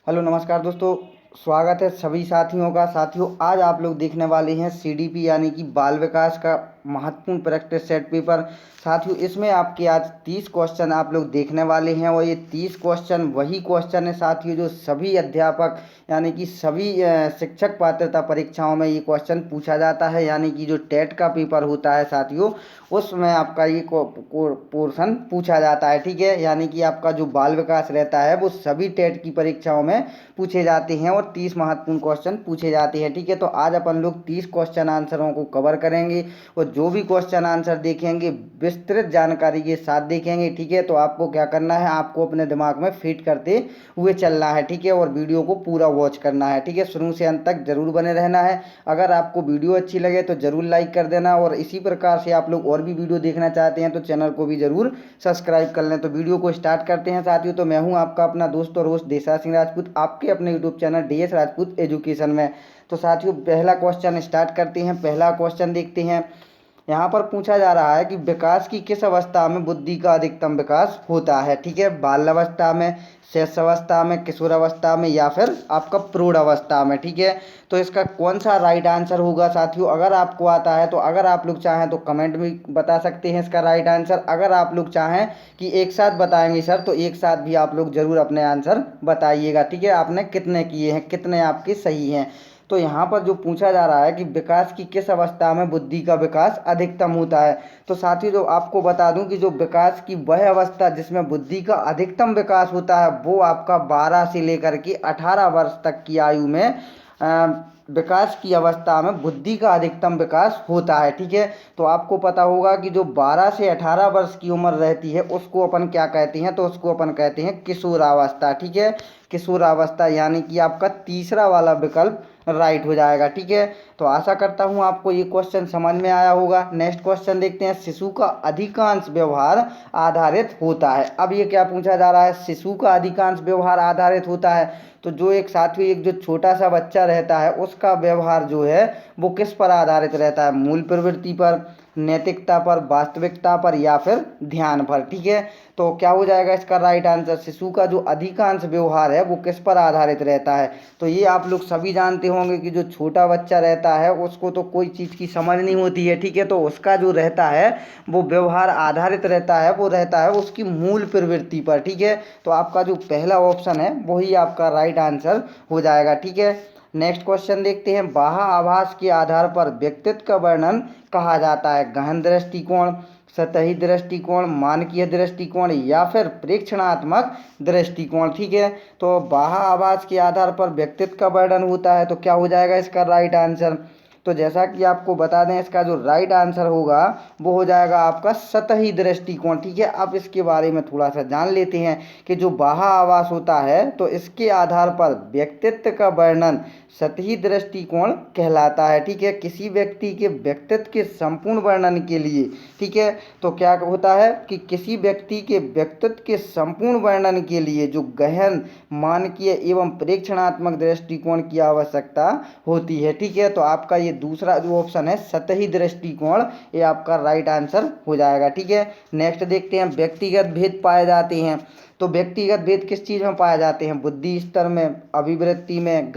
Hello नमस्कार दोस्तों। स्वागत है सभी साथियों का। साथियों, आज आप लोग देखने वाले हैं सीडीपी यानी कि बाल विकास का महत्वपूर्ण प्रैक्टिस सेट पेपर। साथियों, इसमें आपके आज 30 क्वेश्चन आप लोग देखने वाले हैं और ये 30 क्वेश्चन वही क्वेश्चन है साथियों जो सभी अध्यापक यानी कि सभी शिक्षक पात्रता परीक्षाओं में ये क्वेश्चन पूछा जाता है। यानी कि जो टेट का पेपर होता है साथियों, उसमें आपका ये पोर्शन पूछा जाता है। ठीक है, यानी कि आपका जो बाल विकास रहता है वो सभी टेट की परीक्षाओं में पूछे जाते हैं और 30 महत्वपूर्ण क्वेश्चन पूछे जाते हैं। ठीक है, तो आज अपन लोग 30 क्वेश्चन आंसरों को कवर करेंगे और जो भी क्वेश्चन आंसर देखेंगे विस्तृत जानकारी के साथ देखेंगे। ठीक है, तो आपको क्या करना है, आपको अपने दिमाग में फिट करते हुए चलना है। ठीक है, और वीडियो को पूरा वॉच करना है। ठीक है, शुरू से अंत तक जरूर बने रहना है। अगर आपको वीडियो अच्छी लगे तो जरूर लाइक कर देना और इसी प्रकार से आप लोग और भी वीडियो देखना चाहते हैं तो चैनल को भी जरूर सब्सक्राइब कर लें। तो वीडियो को स्टार्ट करते हैं साथियों। तो मैं हूं आपका अपना दोस्त और होस्ट देशराज सिंह राजपूत, आपके अपने YouTube channel DS Rajput education में। तो साथियों, पहला क्वेश्चन स्टार्ट करते हैं। पहला क्वेश्चन देखते हैं। यहाँ पर पूछा जा रहा है कि विकास की किस अवस्था में बुद्धि का अधिकतम विकास होता है। ठीक है, बाल अवस्था में, शैशव अवस्था में, किशोर अवस्था में या फिर आपका प्रौढ़ अवस्था में। ठीक है, तो इसका कौन सा राइट आंसर होगा साथियों, अगर आपको आता है तो अगर आप लोग चाहें तो कमेंट में बता सकते हैं इसका राइट आंसर। अगर आप लोग चाहें कि एक साथ बताएंगे सर तो एक साथ भी आप लोग जरूर अपने आंसर बताइएगा। ठीक है, आपने कितने किए हैं, कितने आपके सही हैं। तो यहाँ पर जो पूछा जा रहा है कि विकास की किस अवस्था में बुद्धि का विकास अधिकतम होता है, तो साथियों जो आपको बता दूं कि जो विकास की वह अवस्था जिसमें बुद्धि का अधिकतम विकास होता है वो आपका 12 से लेकर के 18 वर्ष तक की आयु में विकास की अवस्था में बुद्धि का अधिकतम विकास होता है। ठीक है, तो आपको पता होगा कि जो 12 से 18 वर्ष की उम्र रहती है उसको अपन क्या कहते हैं, तो उसको अपन कहते हैं किशोरावस्था। ठीक है, किशोरावस्था यानी कि आपका तीसरा वाला विकल्प राइट हो जाएगा। ठीक है, तो आशा करता हूँ आपको ये क्वेश्चन समझ में आया होगा। नेक्स्ट क्वेश्चन देखते हैं। शिशु का अधिकांश व्यवहार आधारित होता है। अब ये क्या पूछा जा रहा है, शिशु का अधिकांश व्यवहार आधारित होता है। तो जो एक साथियों एक जो छोटा सा बच्चा रहता है उसका व्यवहार जो है वो किस पर आधारित रहता है, मूल प्रवृत्ति पर, नैतिकता पर, वास्तविकता पर या फिर ध्यान पर। ठीक है, तो क्या हो जाएगा इसका राइट आंसर, शिशु का जो अधिकांश व्यवहार है वो किस पर आधारित रहता है। तो ये आप लोग सभी जानते होंगे कि जो छोटा बच्चा रहता है उसको तो कोई चीज़ की समझ नहीं होती है। ठीक है, तो उसका जो रहता है वो व्यवहार आधारित रहता है, वो रहता है उसकी मूल प्रवृत्ति पर। ठीक है, तो आपका जो पहला ऑप्शन है वही आपका राइट आंसर हो जाएगा। ठीक है, नेक्स्ट क्वेश्चन देखते हैं। बाह्य आभास के आधार पर व्यक्तित्व का वर्णन कहा जाता है, गहन दृष्टिकोण, सतही दृष्टिकोण, मानकीय दृष्टिकोण या फिर प्रेक्षणात्मक दृष्टिकोण। ठीक है, तो बाह्य आभास के आधार पर व्यक्तित्व का वर्णन होता है, तो क्या हो जाएगा इसका राइट आंसर। तो जैसा कि आपको बता दें इसका जो राइट आंसर होगा वो हो जाएगा आपका सतही दृष्टिकोण। ठीक है, अब इसके बारे में थोड़ा सा जान लेते हैं कि जो बाह्य आभास होता है तो इसके आधार पर व्यक्तित्व का वर्णन सतही दृष्टिकोण कहलाता है। ठीक है, किसी व्यक्ति के व्यक्तित्व के संपूर्ण वर्णन के लिए, ठीक है, तो क्या होता है कि किसी व्यक्ति के व्यक्तित्व के संपूर्ण वर्णन के लिए जो गहन, मानकीय एवं प्रेक्षणात्मक दृष्टिकोण की आवश्यकता होती है। ठीक है, तो आपका ये दूसरा जो ऑप्शन है सतही दृष्टिकोण, ये आपका राइट आंसर हो जाएगा। ठीक है, नेक्स्ट देखते हैं। व्यक्तिगत भेद पाए जाते हैं, तो व्यक्तिगत भेद किस चीज़ में पाए जाते हैं, बुद्धि स्तर में, अभिवृत्ति में,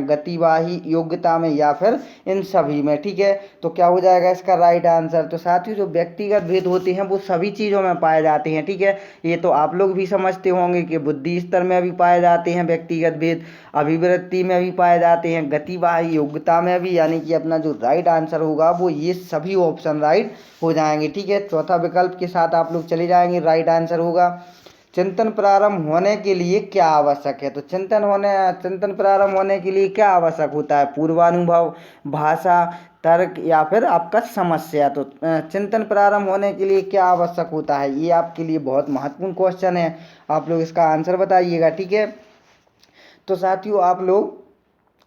गतिवाही योग्यता में या फिर इन सभी में। ठीक है, तो क्या हो जाएगा इसका राइट आंसर। तो साथियों जो व्यक्तिगत भेद होते हैं वो सभी चीज़ों में पाए जाते हैं। ठीक है, ये तो आप लोग भी समझते होंगे कि बुद्धि स्तर में भी पाए जाते हैं व्यक्तिगत भेद, अभिवृत्ति में भी पाए जाते हैं, गतिवाही योग्यता में भी, यानी कि अपना जो राइट आंसर होगा वो ये सभी ऑप्शन राइट हो जाएंगे। ठीक है, चौथा विकल्प के साथ आप लोग चले जाएंगे, राइट आंसर होगा चिंतन प्रारंभ होने के लिए क्या आवश्यक है। तो चिंतन प्रारंभ होने के लिए क्या आवश्यक होता है, पूर्वानुभव, भाषा, तर्क या फिर आपका समस्या। तो चिंतन प्रारंभ होने के लिए क्या आवश्यक होता है, ये आपके लिए बहुत महत्वपूर्ण क्वेश्चन है, आप लोग इसका आंसर बताइएगा। ठीक है, तो साथियों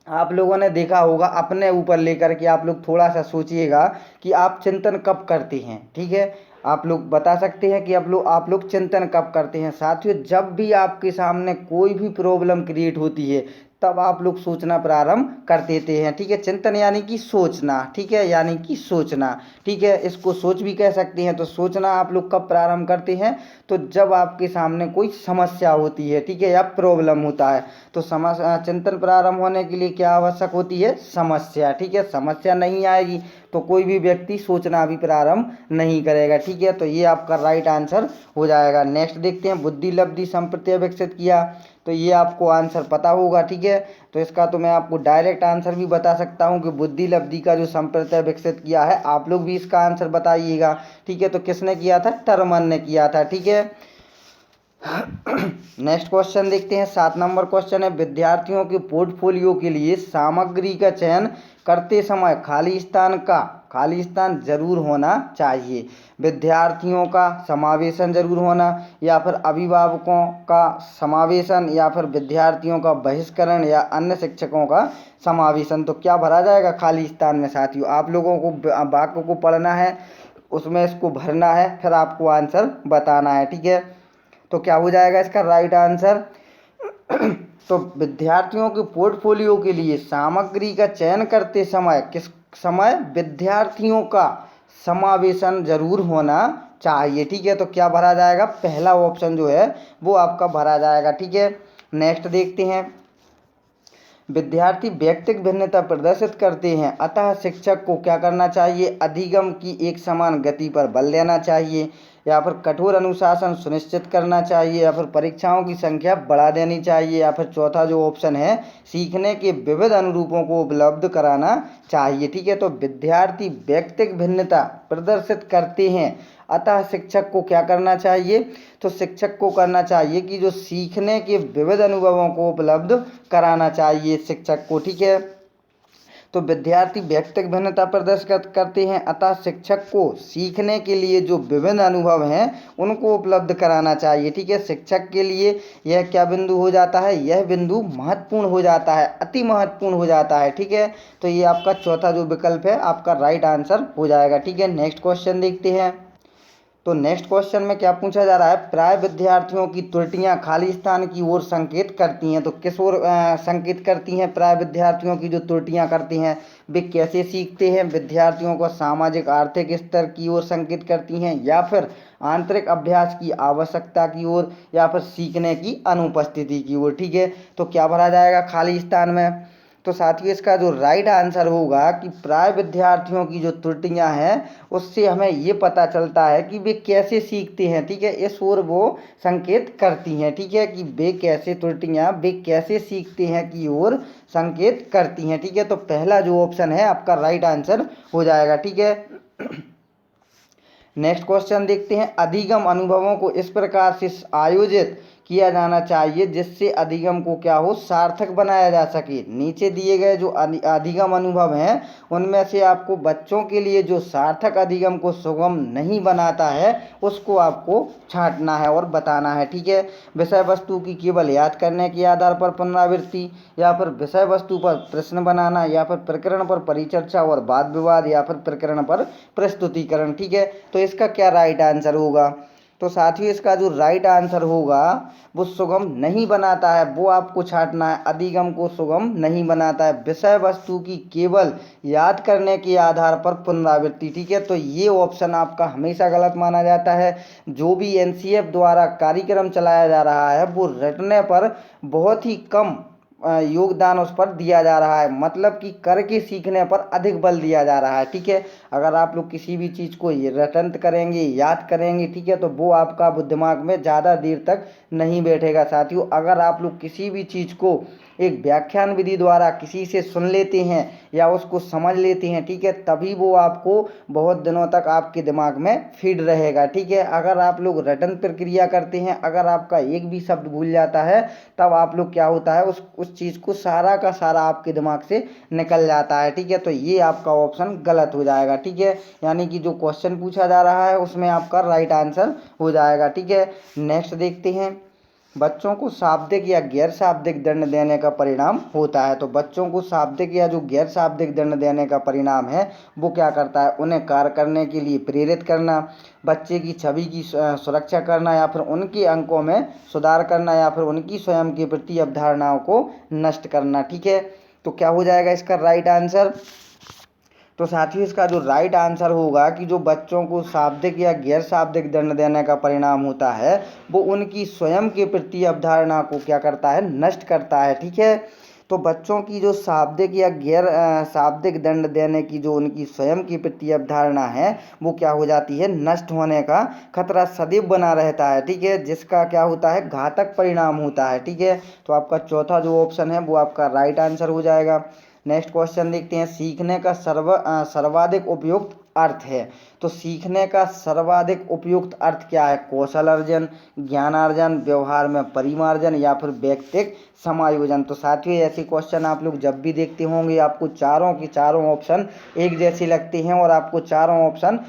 आप लोगों ने देखा होगा, अपने ऊपर लेकर के आप लोग थोड़ा सा सोचिएगा कि आप चिंतन कब करते हैं। ठीक है, आप लोग बता सकते हैं कि आप लोग चिंतन कब करते हैं। साथियों जब भी आपके सामने कोई भी प्रॉब्लम क्रिएट होती है तब आप लोग सोचना प्रारंभ कर देते हैं। ठीक है, चिंतन यानी कि सोचना, ठीक है, यानी कि सोचना, ठीक है, इसको सोच भी कह सकते हैं। तो सोचना आप लोग कब प्रारंभ करते हैं, तो जब आपके सामने कोई समस्या होती है, ठीक है, या प्रॉब्लम होता है। तो चिंतन प्रारंभ होने के लिए क्या आवश्यक होती है, समस्या, ठीक है। समस्या नहीं आएगी तो कोई भी व्यक्ति सोचना भी प्रारंभ नहीं करेगा। ठीक है, तो ये आपका राइट आंसर हो जाएगा। नेक्स्ट देखते हैं, बुद्धि लब्धि संप्रत्यय विकसित किया। तो ये आपको आंसर पता होगा। ठीक है, तो इसका तो मैं आपको डायरेक्ट आंसर भी बता सकता हूँ कि बुद्धि लब्धि का जो संप्रत्यय विकसित किया है, आप लोग भी इसका आंसर बताइएगा। ठीक है, तो किसने किया था, टर्मन ने किया था। ठीक है, नेक्स्ट क्वेश्चन देखते हैं। 7 नंबर क्वेश्चन है, विद्यार्थियों के पोर्टफोलियो के लिए सामग्री का चयन करते समय खाली स्थान जरूर होना चाहिए। विद्यार्थियों का समावेशन जरूर होना, या फिर अभिभावकों का समावेशन, या फिर विद्यार्थियों का बहिष्करण, या अन्य शिक्षकों का समावेशन। तो क्या भरा जाएगा खाली स्थान में साथियों, आप लोगों को वाक्य को पढ़ना है, उसमें इसको भरना है, फिर आपको आंसर बताना है। ठीक है, तो क्या हो जाएगा इसका राइट आंसर। तो विद्यार्थियों के पोर्टफोलियो के लिए सामग्री का चयन करते समय किस समय विद्यार्थियों का समावेशन जरूर होना चाहिए। ठीक है, तो क्या भरा जाएगा, पहला ऑप्शन जो है वो आपका भरा जाएगा। ठीक है, नेक्स्ट देखते हैं, विद्यार्थी व्यक्तिगत भिन्नता प्रदर्शित करते हैं, अतः शिक्षक को क्या करना चाहिए, अधिगम की एक समान गति पर बल देना चाहिए, या फिर कठोर अनुशासन सुनिश्चित करना चाहिए, या फिर परीक्षाओं की संख्या बढ़ा देनी चाहिए, या फिर चौथा जो ऑप्शन है, सीखने के विविध अनुरूपों को उपलब्ध कराना चाहिए। ठीक है, तो विद्यार्थी व्यक्तिगत भिन्नता प्रदर्शित करते हैं, अतः शिक्षक को क्या करना चाहिए, तो शिक्षक को करना चाहिए कि जो सीखने के विविध अनुभवों को उपलब्ध कराना चाहिए शिक्षक को। ठीक है, तो विद्यार्थी व्यक्तिगत भिन्नता प्रदर्शित करते हैं, अतः शिक्षक को सीखने के लिए जो विभिन्न अनुभव हैं उनको उपलब्ध कराना चाहिए। ठीक है, शिक्षक के लिए यह क्या बिंदु हो जाता है, यह बिंदु महत्वपूर्ण हो जाता है, अति महत्वपूर्ण हो जाता है। ठीक है, तो ये आपका चौथा जो विकल्प है आपका राइट आंसर हो जाएगा। ठीक है, नेक्स्ट क्वेश्चन देखते हैं। तो नेक्स्ट क्वेश्चन में क्या पूछा जा रहा है, प्राय विद्यार्थियों की त्रुटियां खाली स्थान की ओर संकेत करती हैं। तो किस ओर संकेत करती हैं, प्राय विद्यार्थियों की जो त्रुटियां करती हैं वे कैसे सीखते हैं, विद्यार्थियों को सामाजिक आर्थिक स्तर की ओर संकेत करती हैं, या फिर आंतरिक अभ्यास की आवश्यकता की ओर, या फिर सीखने की अनुपस्थिति की ओर। ठीक है, तो क्या भरा जाएगा खाली स्थान में, तो साथियों इसका जो राइट आंसर होगा कि प्राय विद्यार्थियों की जो त्रुटियां हैं उससे हमें ये पता चलता है कि वे कैसे सीखते हैं। ठीक है, इस ओर वो संकेत करती हैं। ठीक है, कि वे कैसे सीखते हैं की ओर संकेत करती हैं। ठीक है, तो पहला जो ऑप्शन है आपका राइट आंसर हो जाएगा। ठीक है, नेक्स्ट क्वेश्चन देखते हैं, अधिगम अनुभवों को इस प्रकार से आयोजित किया जाना चाहिए जिससे अधिगम को क्या हो, सार्थक बनाया जा सके। नीचे दिए गए जो अधिगम अनुभव हैं उनमें से आपको बच्चों के लिए जो सार्थक अधिगम को सुगम नहीं बनाता है उसको आपको छांटना है और बताना है। ठीक है, विषय वस्तु की केवल याद करने के आधार पर पुनरावृत्ति, या फिर विषय वस्तु पर प्रश्न बनाना, या फिर प्रकरण पर परिचर्चा और वाद विवाद, या फिर प्रकरण पर प्रस्तुतिकरण। ठीक है, तो इसका क्या राइट आंसर होगा, तो साथियों इसका जो राइट आंसर होगा वो सुगम नहीं बनाता है, वो आपको छांटना है। अधिगम को सुगम नहीं बनाता है, विषय वस्तु की केवल याद करने के आधार पर पुनरावृत्ति। ठीक है, तो ये ऑप्शन आपका हमेशा गलत माना जाता है। जो भी एनसीएफ द्वारा कार्यक्रम चलाया जा रहा है वो रटने पर बहुत ही कम योगदान उस पर दिया जा रहा है, मतलब कि करके सीखने पर अधिक बल दिया जा रहा है। ठीक है, अगर आप लोग किसी भी चीज़ को रटंत करेंगे, याद करेंगे, ठीक है, तो वो आपका दिमाग में ज़्यादा देर तक नहीं बैठेगा। साथियों, अगर आप लोग किसी भी चीज़ को एक व्याख्यान विधि द्वारा किसी से सुन लेते हैं या उसको समझ लेते हैं, ठीक है, तभी वो आपको बहुत दिनों तक आपके दिमाग में फीड रहेगा। ठीक है, अगर आप लोग रटन प्रक्रिया करते हैं, अगर आपका एक भी शब्द भूल जाता है तब आप लोग क्या होता है उस चीज़ को सारा का सारा आपके दिमाग से निकल जाता है। ठीक है, तो ये आपका ऑप्शन गलत हो जाएगा। ठीक है, यानी कि जो क्वेश्चन पूछा जा रहा है उसमें आपका राइट आंसर हो जाएगा। ठीक है, नेक्स्ट देखते हैं, बच्चों को शाब्दिक या गैर शाब्दिक दंड देने का परिणाम होता है। तो बच्चों को शाब्दिक या जो गैर शाब्दिक दंड देने का परिणाम है वो क्या करता है, उन्हें कार्य करने के लिए प्रेरित करना, बच्चे की छवि की सुरक्षा करना, या फिर उनके अंकों में सुधार करना, या फिर उनकी स्वयं के प्रति अवधारणाओं को नष्ट करना। ठीक है, तो क्या हो जाएगा इसका राइट आंसर। तो साथियों इसका जो राइट आंसर होगा कि जो बच्चों को शाब्दिक या गैर शाब्दिक दंड देने का परिणाम होता है वो उनकी स्वयं के प्रति अवधारणा को क्या करता है, नष्ट करता है। ठीक है, तो बच्चों की जो शाब्दिक या गैर शाब्दिक दंड देने की जो उनकी स्वयं की प्रति अवधारणा है वो क्या हो जाती है, नष्ट होने का खतरा सदैव बना रहता है। ठीक है, जिसका क्या होता है, घातक परिणाम होता है। ठीक है, तो आपका चौथा जो ऑप्शन है वो आपका राइट आंसर हो जाएगा। नेक्स्ट क्वेश्चन देखते हैं, सीखने का सर्वाधिक उपयुक्त अर्थ है। तो सीखने का सर्वाधिक उपयुक्त अर्थ क्या है, कौशल अर्जन, ज्ञानार्जन, व्यवहार में परिमार्जन, या फिर व्यक्तिक समायोजन। तो साथियों ऐसे क्वेश्चन आप लोग जब भी देखते होंगे आपको चारों की चारों ऑप्शन एक जैसे लगते हैं और आपको चारों ऑप्शन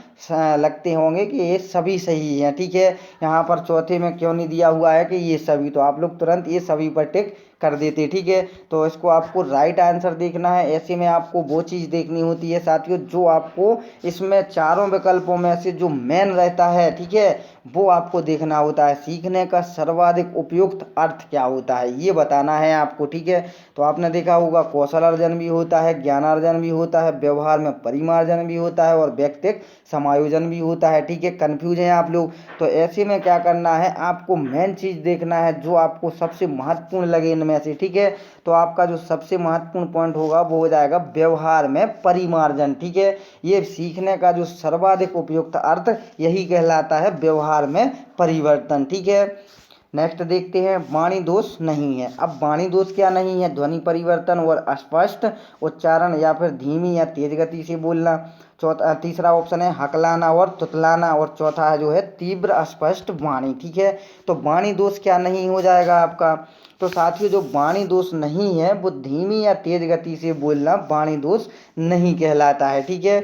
लगते होंगे कि ये सभी सही हैं। ठीक है, यहाँ पर चौथे में क्यों नहीं दिया हुआ है कि ये सभी, तो आप लोग तुरंत ये सभी पर टिक कर देते। ठीक है, तो इसको आपको राइट आंसर देखना है। ऐसे में आपको वो चीज़ देखनी होती है साथियों जो आपको इसमें चारों विकल्पों में से जो मेन रहता है, ठीक है, वो आपको देखना होता है। सीखने का सर्वाधिक उपयुक्त अर्थ क्या होता है ये बताना है आपको। ठीक है, तो आपने देखा होगा कौशल अर्जन भी होता है, ज्ञानार्जन भी होता है, व्यवहार में परिमार्जन भी होता है और व्यक्तिक समायोजन भी होता है। ठीक है, कन्फ्यूज हैं आप लोग, तो ऐसे में क्या करना है, आपको मेन चीज़ देखना है जो आपको सबसे महत्वपूर्ण लगे इनमें से। ठीक है, तो आपका जो सबसे महत्वपूर्ण पॉइंट होगा वो हो जाएगा व्यवहार में परिमार्जन। ठीक है, ये सीखने का जो सर्वाधिक उपयुक्त अर्थ यही कहलाता है व्यवहार में परिवर्तन। ठीक है, नेक्स्ट देखते हैं, वाणी दोष नहीं है। अब वाणी दोष क्या नहीं है, ध्वनि परिवर्तन और अस्पष्ट उच्चारण या फिर धीमी या तेज गति से बोलना। तीसरा ऑप्शन है हकलाना और तुतलाना, और चौथा है जो है तीव्र अस्पष्ट वाणी। ठीक है, तो वाणी दोष क्या नहीं हो जाएगा आपका। तो साथियों जो वाणी दोष नहीं है वो धीमी या तेज गति से बोलना वाणी दोष नहीं कहलाता है। ठीक है,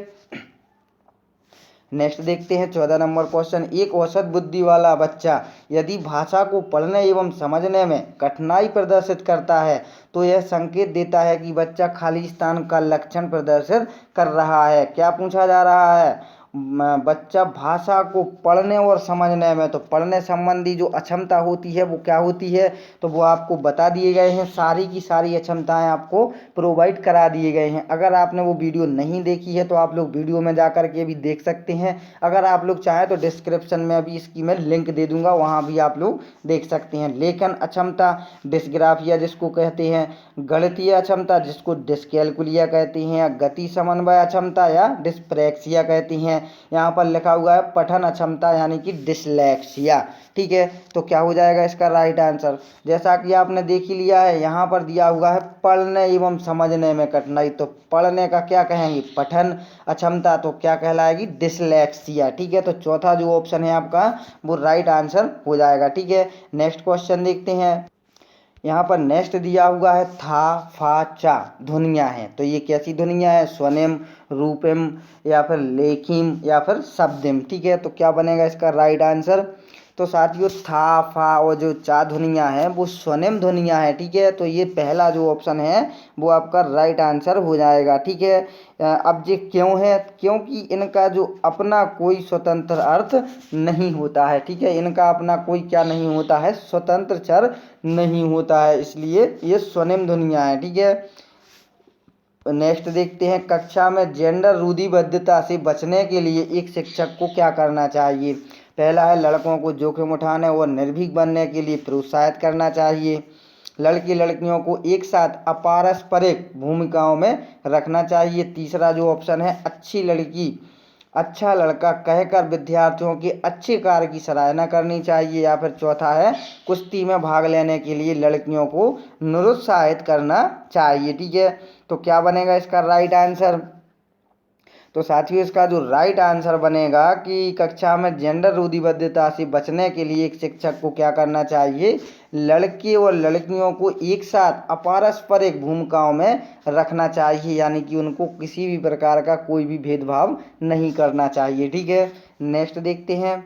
नेक्स्ट देखते हैं 14 नंबर क्वेश्चन, एक औसत बुद्धि वाला बच्चा यदि भाषा को पढ़ने एवं समझने में कठिनाई प्रदर्शित करता है तो यह संकेत देता है कि बच्चा खाली स्थान का लक्षण प्रदर्शित कर रहा है। क्या पूछा जा रहा है, बच्चा भाषा को पढ़ने और समझने में, तो पढ़ने संबंधी जो अक्षमता होती है वो क्या होती है, तो वो आपको बता दिए गए हैं, सारी की सारी अक्षमताएं आपको प्रोवाइड करा दिए गए हैं। अगर आपने वो वीडियो नहीं देखी है तो आप लोग वीडियो में जा कर के भी देख सकते हैं। अगर आप लोग चाहें तो डिस्क्रिप्शन में अभी इसकी मैं लिंक दे दूंगा, वहाँ भी आप लोग देख सकते हैं। लेखन अक्षमता, डिस्ग्राफिया जिसको कहते हैं, गणितीय अक्षमता जिसको डिस्कैलकुलिया कहते हैं, या गति समन्वय अक्षमता या डिस्प्रैक्सिया कहती हैं। यहाँ पर लिखा हुआ है पठन अक्षमता यानी कि डिसलेक्सिया। ठीक है, तो क्या हो जाएगा इसका राइट आंसर। जैसा कि आपने देख ही लिया है, यहाँ पर दिया हुआ है पढ़ने एवं समझने में कठिनाई, तो पढ़ने का क्या कहेंगे, पठन अक्षमता, तो क्या कहलाएगी, डिसलेक्सिया। ठीक है, तो चौथा जो ऑप्शन है आपका वो राइट आंसर हो जाएगा। ठीक है, नेक्स्ट क्वेश्चन देखते हैं। यहाँ पर नेक्स्ट दिया हुआ है था, फा, चा ध्वनियाँ हैं। तो ये कैसी ध्वनियाँ हैं, स्वनिम, रूपिम, या फिर लेखिम, या फिर शब्दिम। ठीक है, तो क्या बनेगा इसका राइट आंसर। तो साथियों था, फा और जो चा ध्वनियाँ हैं वो स्वनिम ध्वनियाँ हैं। ठीक है, तो ये पहला जो ऑप्शन है वो आपका राइट आंसर हो जाएगा। ठीक है, अब ये क्यों है, क्योंकि इनका जो अपना कोई स्वतंत्र अर्थ नहीं होता है। ठीक है, इनका अपना कोई क्या नहीं होता है, स्वतंत्र चर नहीं होता है, इसलिए ये स्वनिम ध्वनियाँ हैं। ठीक है, नेक्स्ट देखते हैं, कक्षा में जेंडर रूढ़िबद्धता से बचने के लिए एक शिक्षक को क्या करना चाहिए। पहला है लड़कों को जोखिम उठाने और निर्भीक बनने के लिए प्रोत्साहित करना चाहिए। लड़के लड़कियों को एक साथ अपारस्परिक भूमिकाओं में रखना चाहिए। तीसरा जो ऑप्शन है अच्छी लड़की अच्छा लड़का कहकर विद्यार्थियों के अच्छे कार्य की सराहना करनी चाहिए। या फिर चौथा है कुश्ती में भाग लेने के लिए लड़कियों को निरुत्साहित करना चाहिए। ठीक है, तो क्या बनेगा इसका राइट आंसर। तो साथियों इसका जो राइट आंसर बनेगा कि कक्षा में जेंडर रूढ़िबद्धता से बचने के लिए एक शिक्षक को क्या करना चाहिए, लड़के और लड़कियों को एक साथ अपारस्परिक भूमिकाओं में रखना चाहिए, यानी कि उनको किसी भी प्रकार का कोई भी भेदभाव नहीं करना चाहिए। ठीक है, नेक्स्ट देखते हैं।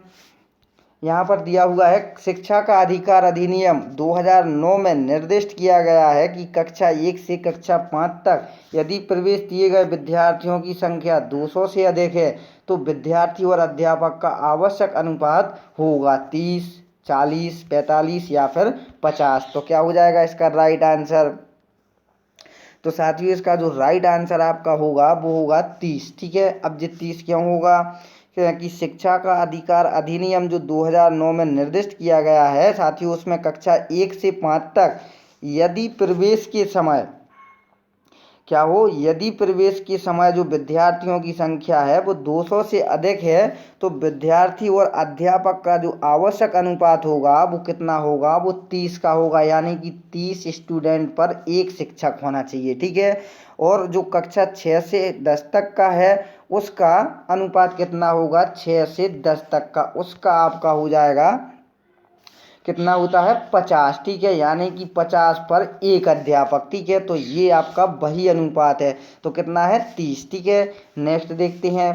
यहाँ पर दिया हुआ है शिक्षा का अधिकार अधिनियम 2009 में निर्दिष्ट किया गया है कि कक्षा 1 से कक्षा 5 तक यदि प्रवेश दिए गए विद्यार्थियों की संख्या 200 से अधिक है तो विद्यार्थी और अध्यापक का आवश्यक अनुपात होगा 30, 40, 45 या फिर 50। तो क्या हो जाएगा इसका राइट आंसर? तो साथियों इसका जो राइट आंसर आपका होगा वो होगा 30। ठीक है, अब ये 30 क्यों होगा कि शिक्षा का अधिकार अधिनियम जो 2009 में निर्दिष्ट किया गया है साथियों, उसमें कक्षा 1 से 5 तक यदि प्रवेश के समय क्या हो, यदि प्रवेश के समय जो विद्यार्थियों की संख्या है वो 200 से अधिक है तो विद्यार्थी और अध्यापक का जो आवश्यक अनुपात होगा वो कितना होगा, वो 30 का होगा, यानी कि 30 स्टूडेंट पर एक शिक्षक होना चाहिए। ठीक है, और जो कक्षा 6 से 10 तक का है उसका अनुपात कितना होगा, 6 से 10 तक का, उसका आपका हो जाएगा कितना होता है, 50। ठीक है, यानी कि 50 पर एक अध्यापक। ठीक है, तो ये आपका वही अनुपात है, तो कितना है, 30। ठीक है, नेक्स्ट देखते हैं,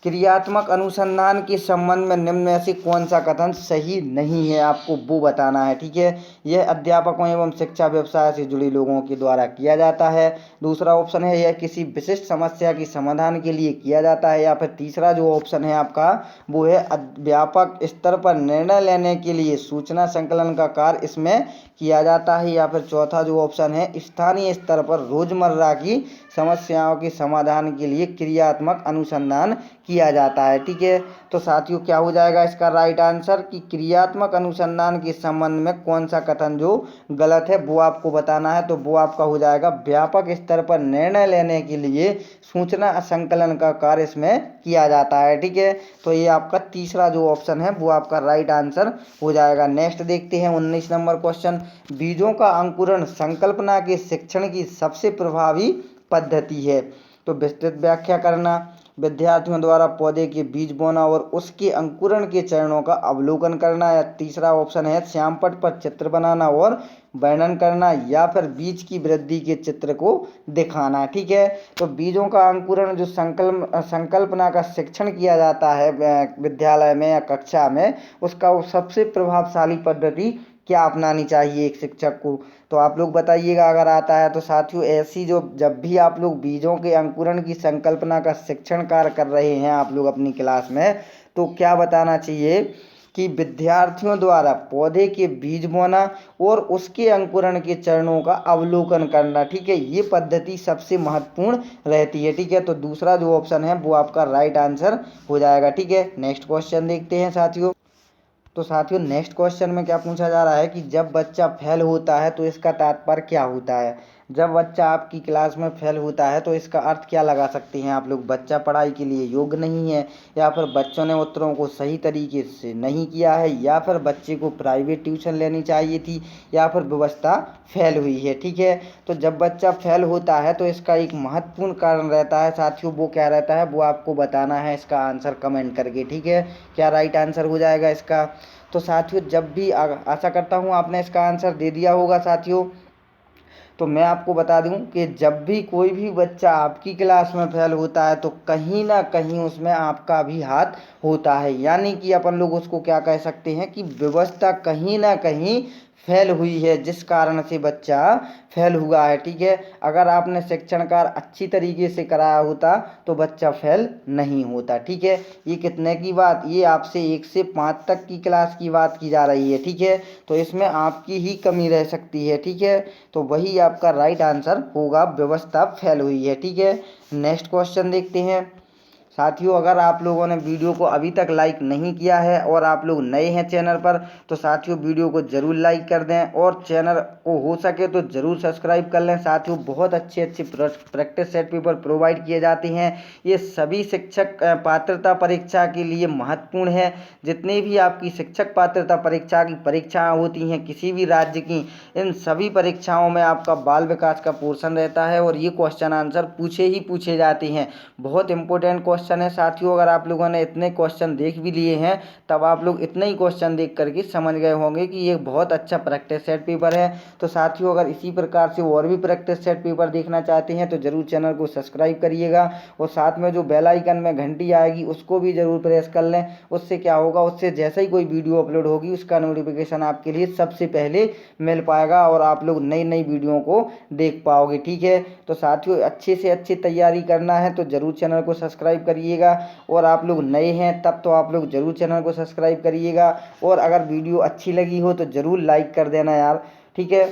क्रियात्मक अनुसंधान के संबंध में निम्न में से कौन सा कथन सही नहीं है, आपको वो बताना है। ठीक है, यह अध्यापकों एवं शिक्षा व्यवसाय से जुड़े लोगों के द्वारा किया जाता है। दूसरा ऑप्शन है यह किसी विशिष्ट समस्या के समाधान के लिए किया जाता है, या फिर तीसरा जो ऑप्शन है आपका वो है व्यापक स्तर पर निर्णय लेने के लिए सूचना संकलन का कार्य इसमें किया जाता है, या फिर चौथा जो ऑप्शन है स्थानीय स्तर पर रोजमर्रा की समस्याओं के समाधान के लिए क्रियात्मक अनुसंधान किया जाता है। ठीक है, तो साथियों क्या हो जाएगा इसका राइट आंसर कि क्रियात्मक अनुसंधान के संबंध में कौन सा कथन जो गलत है वो आपको बताना है। तो वो आपका हो जाएगा व्यापक स्तर पर निर्णय लेने के लिए सूचना संकलन का कार्य इसमें किया जाता है। ठीक है, तो ये आपका तीसरा जो ऑप्शन है वो आपका राइट आंसर हो जाएगा। नेक्स्ट देखते हैं 19 नंबर क्वेश्चन, बीजों का अंकुरण संकल्पना के शिक्षण की सबसे प्रभावी पद्धति है, तो विस्तृत व्याख्या करना, विद्यार्थियों द्वारा पौधे के बीज बोना और उसके अंकुरण के चरणों का अवलोकन करना, या तीसरा ऑप्शन है श्यामपट्ट पर चित्र बनाना और वर्णन करना, या फिर बीज की वृद्धि के चित्र को दिखाना। ठीक है, तो बीजों का अंकुरण जो संकल्पना का शिक्षण किया जाता है विद्यालय में या कक्षा में, उसका वो सबसे प्रभावशाली पद्धति क्या अपनानी चाहिए एक शिक्षक को, तो आप लोग बताइएगा अगर आता है। तो साथियों ऐसी जो जब भी आप लोग बीजों के अंकुरण की संकल्पना का शिक्षण कार्य कर रहे हैं आप लोग अपनी क्लास में, तो क्या बताना चाहिए कि विद्यार्थियों द्वारा पौधे के बीज बोना और उसके अंकुरण के चरणों का अवलोकन करना। ठीक है, ये पद्धति सबसे महत्वपूर्ण रहती है। ठीक है, तो दूसरा जो ऑप्शन है वो आपका राइट आंसर हो जाएगा। ठीक है, नेक्स्ट क्वेश्चन देखते हैं साथियों। तो साथियों नेक्स्ट क्वेश्चन में क्या पूछा जा रहा है कि जब बच्चा फेल होता है तो इसका तात्पर्य क्या होता है। जब बच्चा आपकी क्लास में फेल होता है तो इसका अर्थ क्या लगा सकते हैं आप लोग, बच्चा पढ़ाई के लिए योग्य नहीं है, या फिर बच्चों ने उत्तरों को सही तरीके से नहीं किया है, या फिर बच्चे को प्राइवेट ट्यूशन लेनी चाहिए थी, या फिर व्यवस्था फेल हुई है। ठीक है, तो जब बच्चा फेल होता है तो इसका एक महत्वपूर्ण कारण रहता है साथियों, वो क्या रहता है वो आपको बताना है, इसका आंसर कमेंट करके। ठीक है, क्या राइट आंसर हो जाएगा इसका। तो साथियों जब भी आशा करता हूँ आपने इसका आंसर दे दिया होगा साथियों, तो मैं आपको बता दूं कि जब भी कोई भी बच्चा आपकी क्लास में फेल होता है तो कहीं ना कहीं उसमें आपका भी हाथ होता है, यानी कि अपन लोग उसको क्या कह सकते हैं कि व्यवस्था कहीं ना कहीं फेल हुई है जिस कारण से बच्चा फेल हुआ है। ठीक है, अगर आपने शिक्षण कार्य अच्छी तरीके से कराया होता तो बच्चा फेल नहीं होता। ठीक है, ये कितने की बात, ये आपसे 1 से 5 तक की क्लास की बात की जा रही है। ठीक है, तो इसमें आपकी ही कमी रह सकती है। ठीक है, तो वही आपका राइट आंसर होगा, व्यवस्था फेल हुई है। ठीक है, नेक्स्ट क्वेश्चन देखते हैं साथियों। अगर आप लोगों ने वीडियो को अभी तक लाइक नहीं किया है और आप लोग नए हैं चैनल पर, तो साथियों वीडियो को ज़रूर लाइक कर दें और चैनल को हो सके तो ज़रूर सब्सक्राइब कर लें। साथियों बहुत अच्छे प्रैक्टिस सेट पेपर प्रोवाइड किए जाते हैं, ये सभी शिक्षक पात्रता परीक्षा के लिए महत्वपूर्ण है। जितने भी आपकी शिक्षक पात्रता परीक्षा की परीक्षाएँ होती हैं किसी भी राज्य की, इन सभी परीक्षाओं में आपका बाल विकास का पोर्शन रहता है और ये क्वेश्चन आंसर पूछे ही पूछे जाते हैं। बहुत इंपॉर्टेंट क्वेश्चन क्वेश्चन है साथियों। अगर आप लोगों ने इतने क्वेश्चन देख भी लिए हैं तब आप लोग इतने ही क्वेश्चन देख करके समझ गए होंगे कि ये बहुत अच्छा प्रैक्टिस सेट पेपर है। तो साथियों अगर इसी प्रकार से और भी प्रैक्टिस सेट पेपर देखना चाहते हैं तो ज़रूर चैनल को सब्सक्राइब करिएगा और साथ में जो बेल आइकन में घंटी आएगी उसको भी ज़रूर प्रेस कर लें। उससे क्या होगा, उससे जैसे ही कोई वीडियो अपलोड होगी उसका नोटिफिकेशन आपके लिए सबसे पहले मिल पाएगा और आप लोग नई नई वीडियो को देख पाओगे। ठीक है, तो साथियों अच्छे से अच्छी तैयारी करना है तो ज़रूर चैनल को सब्सक्राइब करिएगा और आप लोग नए हैं तब तो आप लोग ज़रूर चैनल को सब्सक्राइब करिएगा और अगर वीडियो अच्छी लगी हो तो ज़रूर लाइक कर देना यार। ठीक है,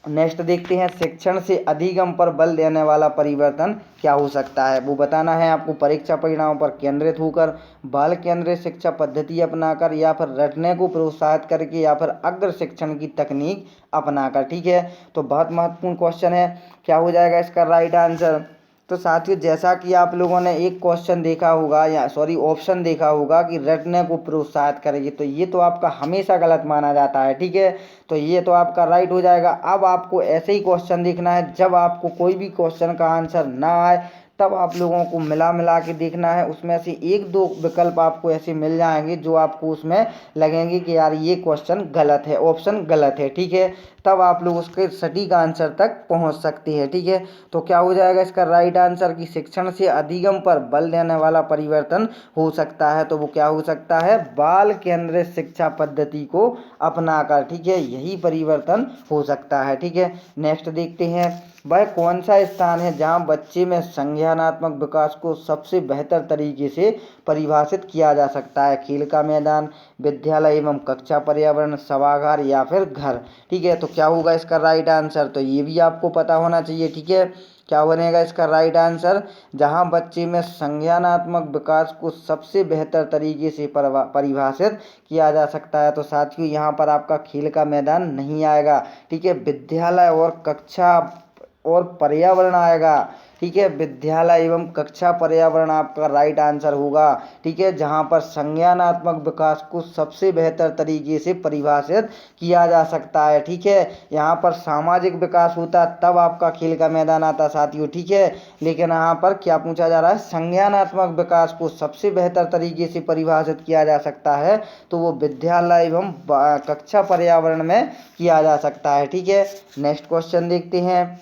नेक्स्ट देखते हैं, शिक्षण से अधिगम पर बल देने वाला परिवर्तन क्या हो सकता है। वो बताना है आपको परीक्षा परिणामों पर केंद्रित होकर, बाल केंद्रित शिक्षा पद्धति अपनाकर, या फिर रटने को प्रोत्साहित करके, या फिर अग्र शिक्षण की तकनीक अपनाकर। ठीक है, तो बहुत महत्वपूर्ण क्वेश्चन है। क्या हो जाएगा इसका राइट आंसर। तो साथियों जैसा कि आप लोगों ने एक क्वेश्चन देखा होगा या सॉरी ऑप्शन देखा होगा कि रटने को प्रोत्साहित करेगी, तो ये तो आपका हमेशा गलत माना जाता है। ठीक है, तो ये तो आपका राइट हो जाएगा। अब आपको ऐसे ही क्वेश्चन देखना है, जब आपको कोई भी क्वेश्चन का आंसर ना आए तब आप लोगों को मिला मिला के देखना है। उसमें से एक दो विकल्प आपको ऐसे मिल जाएंगे जो आपको उसमें लगेंगे कि यार ये क्वेश्चन गलत है, ऑप्शन गलत है। ठीक है, तब आप लोग उसके सटीक आंसर तक पहुंच सकते हैं। ठीक है, तो क्या हो जाएगा इसका राइट आंसर कि शिक्षण से अधिगम पर बल देने वाला परिवर्तन हो सकता है। तो वो क्या हो सकता है, बाल केंद्रित शिक्षा पद्धति को अपनाकर। ठीक है, यही परिवर्तन हो सकता है। ठीक है, नेक्स्ट देखते हैं, वह कौन सा स्थान है जहां बच्चे में संज्ञानात्मक विकास को सबसे बेहतर तरीके से परिभाषित किया जा सकता है। खेल का मैदान, विद्यालय एवं कक्षा पर्यावरण, सभागार, या फिर घर। ठीक है, तो क्या होगा इसका राइट आंसर, तो ये भी आपको पता होना चाहिए। ठीक है, क्या बनेगा इसका राइट आंसर, जहां बच्चे में संज्ञानात्मक विकास को सबसे बेहतर तरीके से परिभाषित किया जा सकता है। तो साथियों यहाँ पर आपका खेल का मैदान नहीं आएगा। ठीक है, विद्यालय और कक्षा और पर्यावरण आएगा। ठीक है, विद्यालय एवं कक्षा पर्यावरण आपका राइट आंसर होगा। ठीक है, जहां पर संज्ञानात्मक विकास को सबसे बेहतर तरीके से परिभाषित किया जा सकता है। ठीक है, यहाँ पर सामाजिक विकास होता तब आपका खेल का मैदान आता साथियों। ठीक है, लेकिन यहाँ पर क्या पूछा जा रहा है, संज्ञानात्मक विकास को सबसे बेहतर तरीके से परिभाषित किया जा सकता है तो वो विद्यालय एवं कक्षा पर्यावरण में किया जा सकता है। ठीक है, नेक्स्ट क्वेश्चन देखते हैं।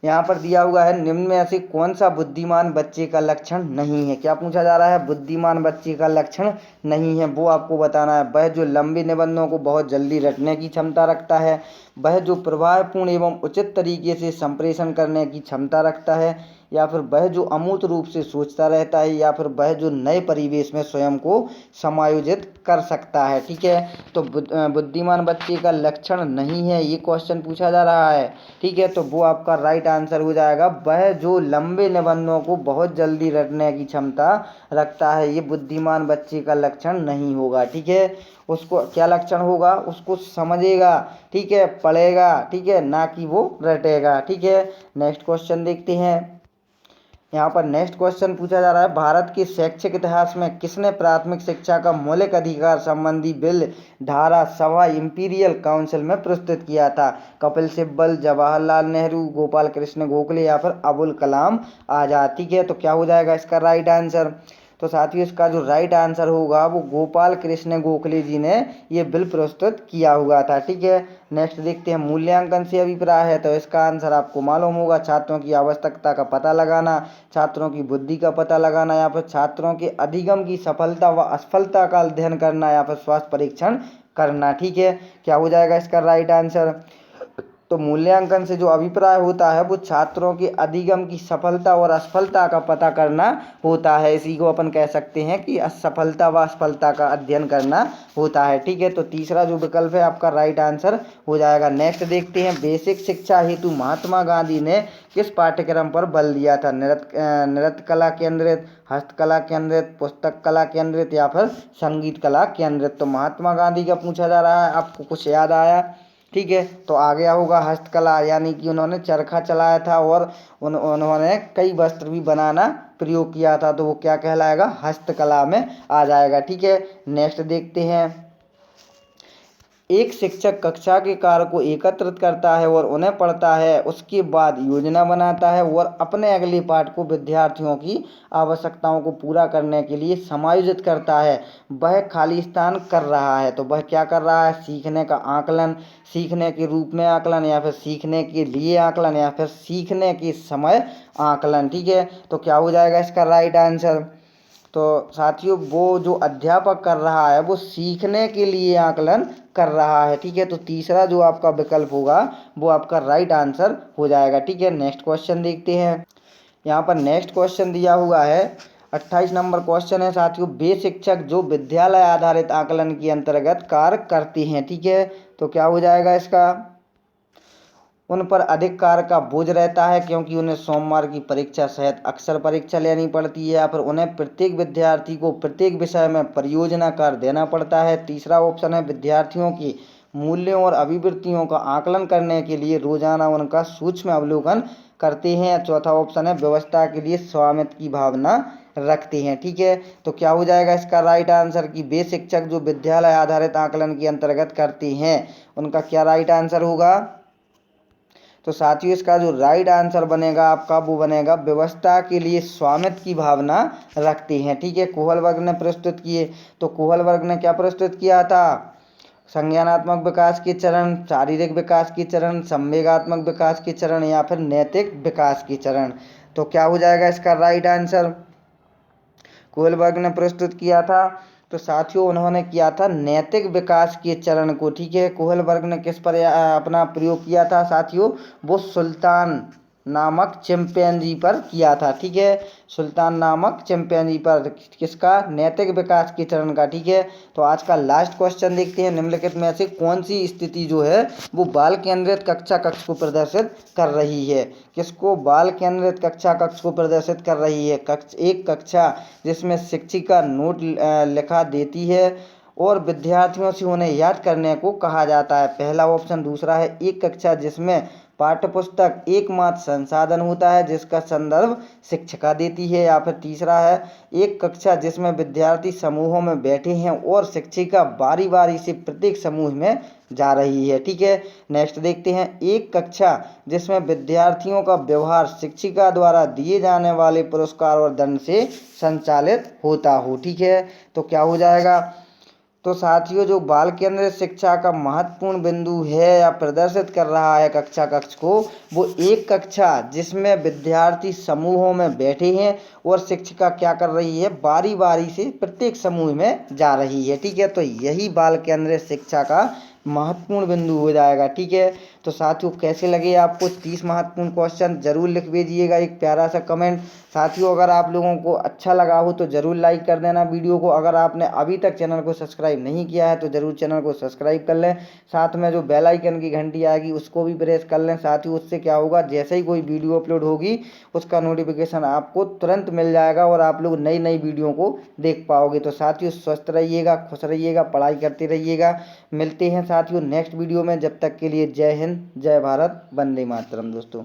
यहाँ पर दिया हुआ है, निम्न में से कौन सा बुद्धिमान बच्चे का लक्षण नहीं है। क्या पूछा जा रहा है, बुद्धिमान बच्चे का लक्षण नहीं है, वो आपको बताना है। वह जो लंबे निबंधों को बहुत जल्दी रटने की क्षमता रखता है, वह जो प्रभावपूर्ण एवं उचित तरीके से संप्रेषण करने की क्षमता रखता है, या फिर वह जो अमूर्त रूप से सोचता रहता है, या फिर वह जो नए परिवेश में स्वयं को समायोजित कर सकता है। ठीक है, तो बुद्धिमान बच्चे का लक्षण नहीं है ये क्वेश्चन पूछा जा रहा है। ठीक है, तो वो आपका राइट आंसर हो जाएगा, वह जो लंबे निबंधों को बहुत जल्दी रटने की क्षमता रखता है, ये बुद्धिमान बच्चे का लक्षण नहीं होगा। ठीक है, उसको क्या लक्षण होगा, उसको समझेगा। ठीक है, पढ़ेगा। ठीक है, ना कि वो रटेगा। ठीक है, नेक्स्ट क्वेश्चन देखते हैं। यहाँ पर नेक्स्ट क्वेश्चन पूछा जा रहा है, भारत के शैक्षिक इतिहास में किसने प्राथमिक शिक्षा का मौलिक अधिकार संबंधी बिल धारा सभा इंपीरियल काउंसिल में प्रस्तुत किया था। कपिल सिब्बल, जवाहरलाल नेहरू, गोपाल कृष्ण गोखले, या फिर अबुल कलाम आजाद। ठीक है, तो क्या हो जाएगा इसका राइट आंसर, तो साथियों इसका जो राइट आंसर होगा वो गोपाल कृष्ण गोखले जी ने ये बिल प्रस्तुत किया हुआ था। ठीक है, नेक्स्ट देखते हैं, मूल्यांकन से अभिप्राय है, तो इसका आंसर आपको मालूम होगा, छात्रों की आवश्यकता का पता लगाना, छात्रों की बुद्धि का पता लगाना, या फिर छात्रों के अधिगम की सफलता व असफलता का अध्ययन करना, या फिर स्वास्थ्य परीक्षण करना। ठीक है, क्या हो जाएगा इसका राइट आंसर, तो मूल्यांकन से जो अभिप्राय होता है वो छात्रों के अधिगम की सफलता और असफलता का पता करना होता है। इसी को अपन कह सकते हैं कि असफलता व असफलता का अध्ययन करना होता है। ठीक है, तो तीसरा जो विकल्प है आपका राइट आंसर हो जाएगा। नेक्स्ट देखते हैं, बेसिक शिक्षा हेतु महात्मा गांधी ने किस पाठ्यक्रम पर बल दिया था। नृत्य कला केंद्रित, हस्तकला केंद्रित, पुस्तक कला केंद्रित, या फिर संगीत कला केंद्रित। तो महात्मा गांधी का पूछा जा रहा है, आपको कुछ याद आया। ठीक है, तो आ गया होगा हस्तकला, यानी कि उन्होंने चरखा चलाया था और उन्होंने कई वस्त्र भी बनाना प्रयोग किया था, तो वो क्या कहलाएगा, हस्तकला में आ जाएगा। ठीक है, नेक्स्ट देखते हैं, एक शिक्षक कक्षा के कार्य को एकत्रित करता है और उन्हें पढ़ता है, उसके बाद योजना बनाता है और अपने अगले पाठ को विद्यार्थियों की आवश्यकताओं को पूरा करने के लिए समायोजित करता है। वह खाली स्थान कर रहा है, तो वह क्या कर रहा है? सीखने का आकलन, सीखने के रूप में आकलन, या फिर सीखने के लिए आकलन, या फिर सीखने के समय आकलन। ठीक है, तो क्या हो जाएगा इसका राइट आंसर? तो साथियों, वो जो अध्यापक कर रहा है वो सीखने के लिए आकलन कर रहा है। ठीक है, तो तीसरा जो आपका विकल्प होगा वो आपका राइट आंसर हो जाएगा। ठीक है, नेक्स्ट क्वेश्चन देखते हैं। यहाँ पर नेक्स्ट क्वेश्चन दिया हुआ है, 28 नंबर क्वेश्चन है साथियों। वे शिक्षक जो विद्यालय आधारित आकलन के अंतर्गत कार्य करते हैं। ठीक है, तो क्या हो जाएगा इसका? उन पर अधिक कार्य का बोझ रहता है क्योंकि उन्हें सोमवार की परीक्षा सहित अक्सर परीक्षा लेनी पड़ती है, या फिर उन्हें प्रत्येक विद्यार्थी को प्रत्येक विषय में परियोजना कार्य देना पड़ता है। तीसरा ऑप्शन है विद्यार्थियों की मूल्यों और अभिवृत्तियों का आकलन करने के लिए रोजाना उनका सूक्ष्म अवलोकन करते हैं। चौथा ऑप्शन है व्यवस्था के लिए स्वामित्व की भावना रखते हैं। ठीक है, तो क्या हो जाएगा इसका राइट आंसर? कि वे शिक्षक जो विद्यालय आधारित आकलन के अंतर्गत करते हैं, उनका क्या राइट आंसर होगा? तो साथियों, इसका जो राइट आंसर बनेगा आपका वो बनेगा व्यवस्था के लिए स्वामित्व की भावना रखते हैं। ठीक है, कोहल वर्ग ने प्रस्तुत किए, तो कोहल वर्ग ने क्या प्रस्तुत किया था? संज्ञानात्मक विकास के चरण, शारीरिक विकास के चरण, संवेगात्मक विकास के चरण, या फिर नैतिक विकास के चरण। तो क्या हो जाएगा इसका राइट आंसर? कोहल वर्ग ने प्रस्तुत किया था, तो साथियों उन्होंने किया था नैतिक विकास के चरण को। ठीक है, कोहल वर्ग ने किस पर अपना प्रयोग किया था साथियों? वो सुल्तान नामक चिंपैंजी पर किया था। ठीक है, सुल्तान नामक चिंपैंजी पर किसका? नैतिक विकास के चरण का। ठीक है, तो आज का लास्ट क्वेश्चन देखते हैं। निम्नलिखित में से कौन सी स्थिति जो है वो बाल केंद्रित कक्षा कक्ष को प्रदर्शित कर रही है? किसको बाल केंद्रित कक्षा कक्ष को प्रदर्शित कर रही है? एक कक्षा जिसमें शिक्षिका नोट लिखा देती है और विद्यार्थियों से उन्हें याद करने को कहा जाता है, पहला ऑप्शन। दूसरा है एक कक्षा जिसमें पाठ्यपुस्तक एकमात्र संसाधन होता है जिसका संदर्भ शिक्षिका देती है, या फिर तीसरा है एक कक्षा जिसमें विद्यार्थी समूहों में बैठे हैं और शिक्षिका बारी बारी से प्रत्येक समूह में जा रही है। ठीक है, नेक्स्ट देखते हैं। एक कक्षा जिसमें विद्यार्थियों का व्यवहार शिक्षिका द्वारा दिए जाने वाले पुरस्कार और दंड से संचालित होता हो। ठीक है, तो क्या हो जाएगा? तो साथियों, जो बाल केंद्रित शिक्षा का महत्वपूर्ण बिंदु है या प्रदर्शित कर रहा है कक्षा कक्ष को, वो एक कक्षा जिसमें विद्यार्थी समूहों में बैठे हैं और शिक्षिका क्या कर रही है? बारी बारी से प्रत्येक समूह में जा रही है। ठीक है, तो यही बाल केंद्रित शिक्षा का महत्वपूर्ण बिंदु हो जाएगा। ठीक है, तो साथियों कैसे लगे आपको 30 महत्वपूर्ण क्वेश्चन? जरूर लिख भेजिएगा एक प्यारा सा कमेंट। साथियों, अगर आप लोगों को अच्छा लगा हो तो ज़रूर लाइक कर देना वीडियो को। अगर आपने अभी तक चैनल को सब्सक्राइब नहीं किया है तो ज़रूर चैनल को सब्सक्राइब कर लें। साथ में जो बेल आइकन की घंटी आएगी उसको भी प्रेस कर लें। साथियों, उससे क्या होगा, जैसे ही कोई वीडियो अपलोड होगी उसका नोटिफिकेशन आपको तुरंत मिल जाएगा और आप लोग नई नई वीडियो को देख पाओगे। तो साथियों, स्वस्थ रहिएगा, खुश रहिएगा, पढ़ाई करते रहिएगा। मिलते हैं साथियों नेक्स्ट वीडियो में। जब तक के लिए जय हिंद, जय भारत, वंदे मातरम दोस्तों।